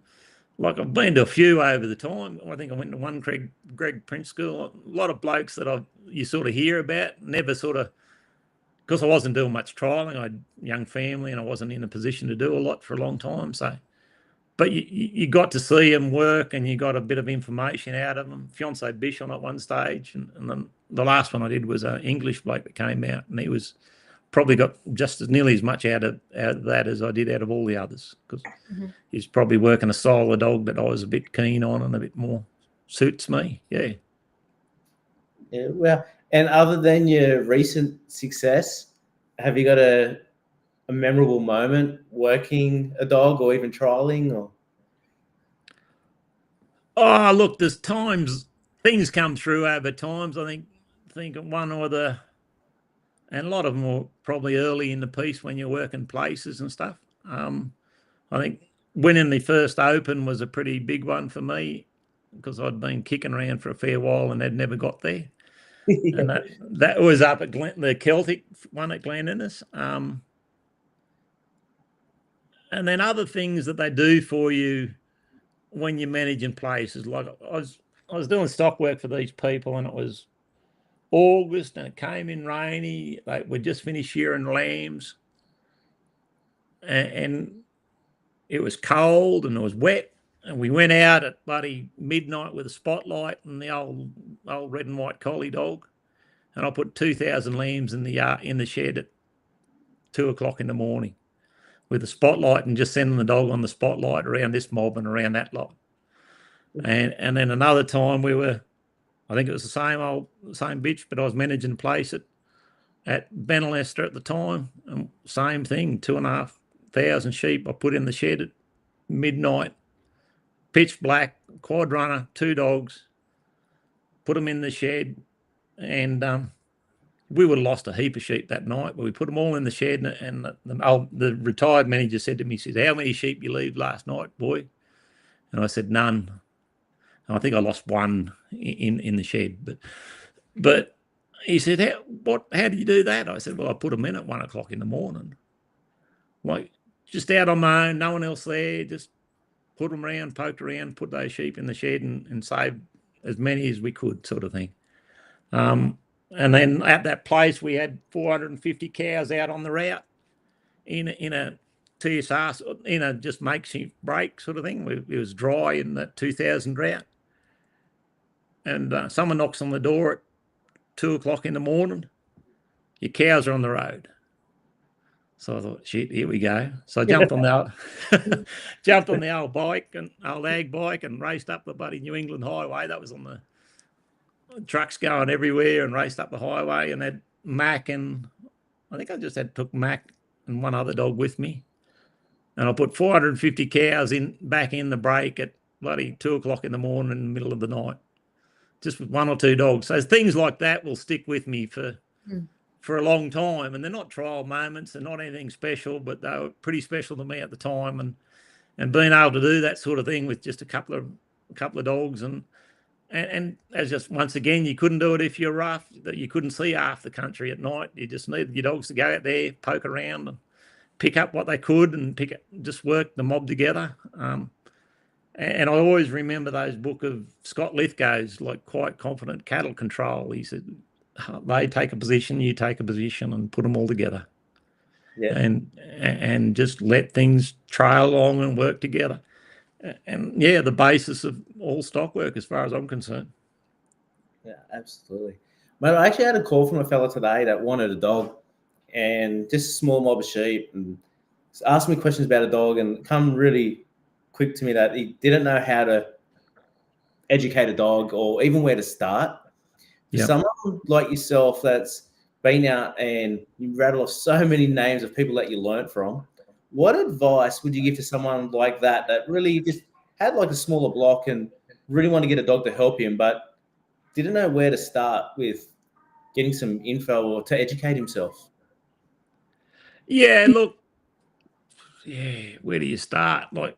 like I've been to a few over the time. I think I went to one Greg Prince school. A lot of blokes that you sort of hear about, never sort of, because I wasn't doing much trialing. I had a young family and I wasn't in a position to do a lot for a long time. So, but you got to see them work and you got a bit of information out of them. Fiance Bish on at one stage, and then the last one I did was an English bloke that came out, and he was probably got just as nearly as much out of that as I did out of all the others, because he's probably working a style of dog that I was a bit keen on and a bit more suits me. Yeah. Yeah. Well, and other than your recent success, have you got a memorable moment working a dog or even trialing? Or oh, look, there's times things come through over times. I think one or the, and a lot of them were probably early in the piece when you're working places and stuff. I think winning the first Open was a pretty big one for me, because I'd been kicking around for a fair while and had never got there. Yeah. And that was up at the Celtic one at Glen Innes. And then other things that they do for you when you're managing places. Like I was doing stock work for these people, and it was August and it came in rainy. Like we just finished shearing lambs, and it was cold and it was wet, and we went out at bloody midnight with a spotlight and the old red and white collie dog, and I put 2,000 lambs in the shed at 2:00 in the morning with a spotlight, and just sending the dog on the spotlight around this mob and around that lot. And then another time I think it was the same bitch, but I was managing a place at Benalester at the time, and same thing, 2,500 sheep I put in the shed at midnight, pitch black, quad runner, 2 dogs, put them in the shed, and we would have lost a heap of sheep that night, but we put them all in the shed, and the retired manager said to me, he says, "How many sheep you leave last night, boy?" And I said, "None." I think I lost one in the shed, but he said, how did you do that? I said, well, I put them in at 1:00 in the morning, like just out on my own, no one else there, just put them around, poked around, put those sheep in the shed and saved as many as we could, sort of thing. And then at that place, we had 450 cows out on the route in a TSR, in a just makeshift break sort of thing. It was dry in the 2000 route. And someone knocks on the door at 2:00 in the morning. Your cows are on the road. So I thought, shit, here we go. So I jumped on the old bike, and old ag bike, and raced up the bloody New England highway. That was on the trucks going everywhere, and raced up the highway, and had Mac, and I think I just took Mac and one other dog with me. And I put 450 cows back in the break at bloody 2:00 in the morning in the middle of the night, just with 1 or 2 dogs. So things like that will stick with me for a long time. And they're not trial moments, they're not anything special, but they were pretty special to me at the time. And being able to do that sort of thing with just a couple of dogs, and and as just once again, you couldn't do it if you're rough. That you couldn't see half the country at night. You just needed your dogs to go out there, poke around, and pick up what they could, and just work the mob together. And I always remember those book of Scott Lithgow's, like Quite Confident Cattle Control. He said, they take a position, you take a position, and put them all together. Yeah. And just let things trail along and work together. And yeah, the basis of all stock work, as far as I'm concerned. Yeah, absolutely. Mate, I actually had a call from a fella today that wanted a dog and just a small mob of sheep, and asked me questions about a dog, and come really quick to me that he didn't know how to educate a dog or even where to start. For Yep. someone like yourself that's been out and you rattle off so many names of people that you learnt from, what advice would you give to someone like that really just had like a smaller block and really want to get a dog to help him, but didn't know where to start with getting some info or to educate himself? Yeah, look, yeah, where do you start? Like,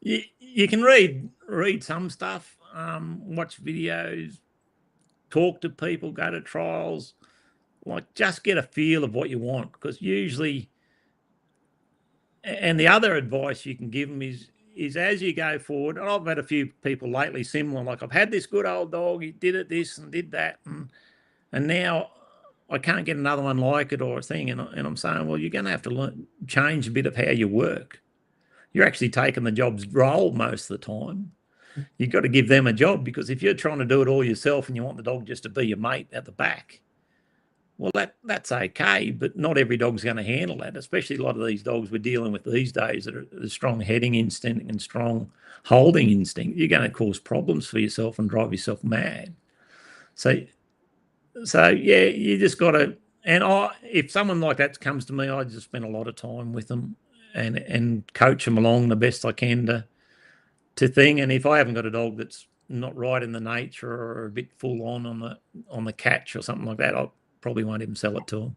you can read some stuff, watch videos, talk to people, go to trials, like just get a feel of what you want. Because usually, and the other advice you can give them is as you go forward, and I've had a few people lately similar, like I've had this good old dog, he did it this and did that, and now I can't get another one like it or a thing. And I'm saying, well, you're going to have to change a bit of how you work. You're actually taking the job's role most of the time. You've got to give them a job, because if you're trying to do it all yourself and you want the dog just to be your mate at the back, well, that's okay, but not every dog's going to handle that, especially a lot of these dogs we're dealing with these days that are the strong heading instinct and strong holding instinct. You're going to cause problems for yourself and drive yourself mad. So yeah, you just got to, and if someone like that comes to me, I just spend a lot of time with them and coach them along the best I can to thing. And if I haven't got a dog that's not right in the nature or a bit full on the catch or something like that, I probably won't even sell it to them.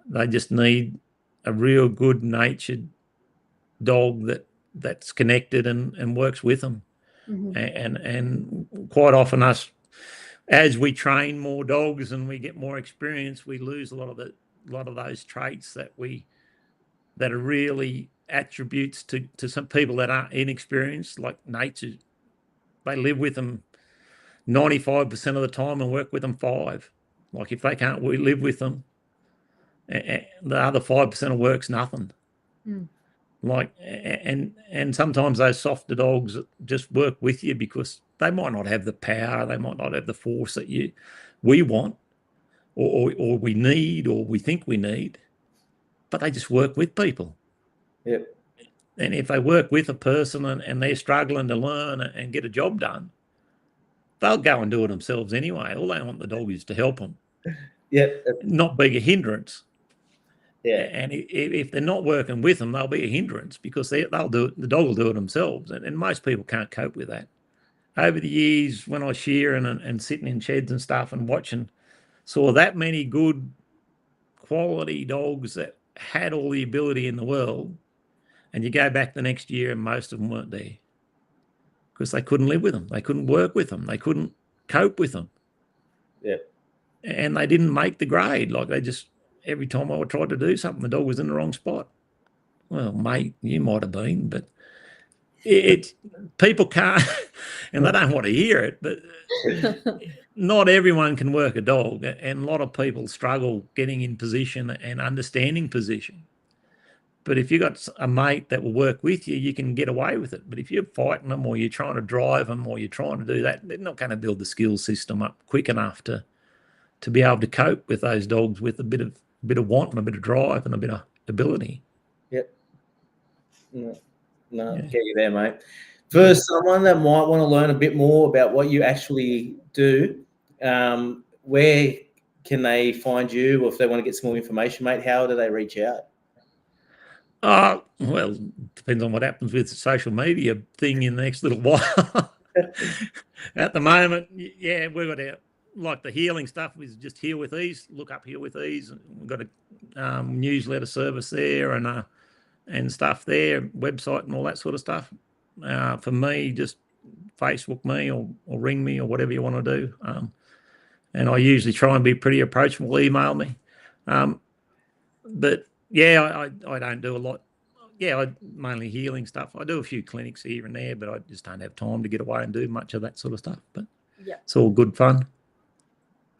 They just need a real good natured dog that's connected and works with them. Mm-hmm. And quite often as we train more dogs and we get more experience, we lose a lot of those traits that are really attributes to some people that are inexperienced, like nature. They live with them 95% of the time and work with them 5%. Like if they can't live with them, the other 5% of work's nothing. Mm. Like and sometimes those softer dogs just work with you because they might not have the power, they might not have the force that we want or we need or we think we need, but they just work with people. Yep. And if they work with a person and they're struggling to learn and get a job done, they'll go and do it themselves anyway. All they want the dog is to help them. Yeah. Not be a hindrance. Yeah. And if they're not working with them, they'll be a hindrance because they'll do it. The dog will do it themselves. And most people can't cope with that. Over the years, when I was shearing and sitting in sheds and stuff and watching, saw that many good quality dogs that had all the ability in the world, and you go back the next year and most of them weren't there because they couldn't live with them. They couldn't work with them. They couldn't cope with them. Yeah. And they didn't make the grade. Like they just, every time I tried to do something, the dog was in the wrong spot. Well, mate, you might have been, but people can't, and they don't want to hear it, but not everyone can work a dog. And a lot of people struggle getting in position and understanding position. But if you've got a mate that will work with you, you can get away with it. But if you're fighting them or you're trying to drive them or you're trying to do that, they're not going to build the skill system up quick enough to be able to cope with those dogs with a bit of want and a bit of drive and a bit of ability. Yep. No, yeah. Get you there, mate. For someone that might want to learn a bit more about what you actually do, where can they find you, or if they want to get some more information, mate, how do they reach out? Well, depends on what happens with the social media thing in the next little while. At the moment, yeah, we've got like the healing stuff is just Heal with Ease. Look up Heal with Ease. We've got a newsletter service there and stuff there, website and all that sort of stuff. For me, just Facebook me or ring me or whatever you want to do. And I usually try and be pretty approachable. Email me. But yeah, I don't do a lot. Yeah, I mainly healing stuff. I do a few clinics here and there, but I just don't have time to get away and do much of that sort of stuff. But Yeah, it's all good fun.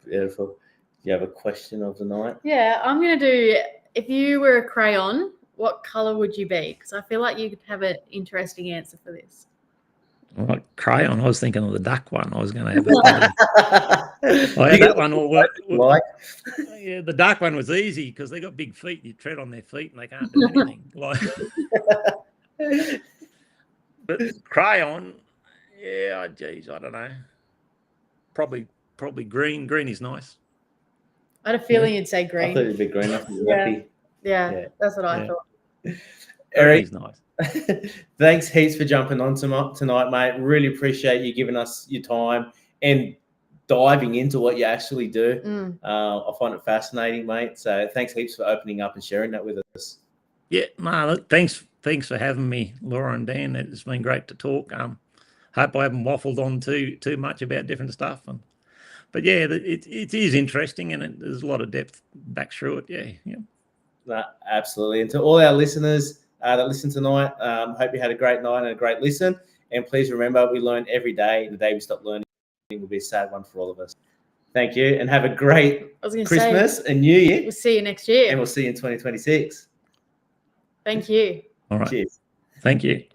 Beautiful. Do you have a question of the night? Yeah, I'm going to do, if you were a crayon, what color would you be? Because I feel like you could have an interesting answer for this. Like crayon, I was thinking of the duck one. I was going to have I had that one. Like? Yeah, the duck one was easy because they got big feet. You tread on their feet and they can't do anything. But crayon, yeah, geez, I don't know. Probably green. Green is nice. I had a feeling you'd say I green. thought it'd be green. Yeah. Yeah, that's what I thought. Eric, is nice. Thanks heaps for jumping on tonight, mate. Really appreciate you giving us your time and diving into what you actually do. I find it fascinating, mate. So thanks heaps for opening up and sharing that with us. Yeah, no, look, thanks for having me, Laura and Dan. It's been great to talk. Hope I haven't waffled on too much about different stuff. But yeah, it is interesting and there's a lot of depth back through it. Yeah. No, absolutely. And to all our listeners that listen tonight, hope you had a great night and a great listen. And please remember, we learn every day. The day we stop learning will be a sad one for all of us. Thank you, and have a great Christmas and New Year. We'll see you next year. And we'll see you in 2026. Thank you. All right. Cheers. Thank you.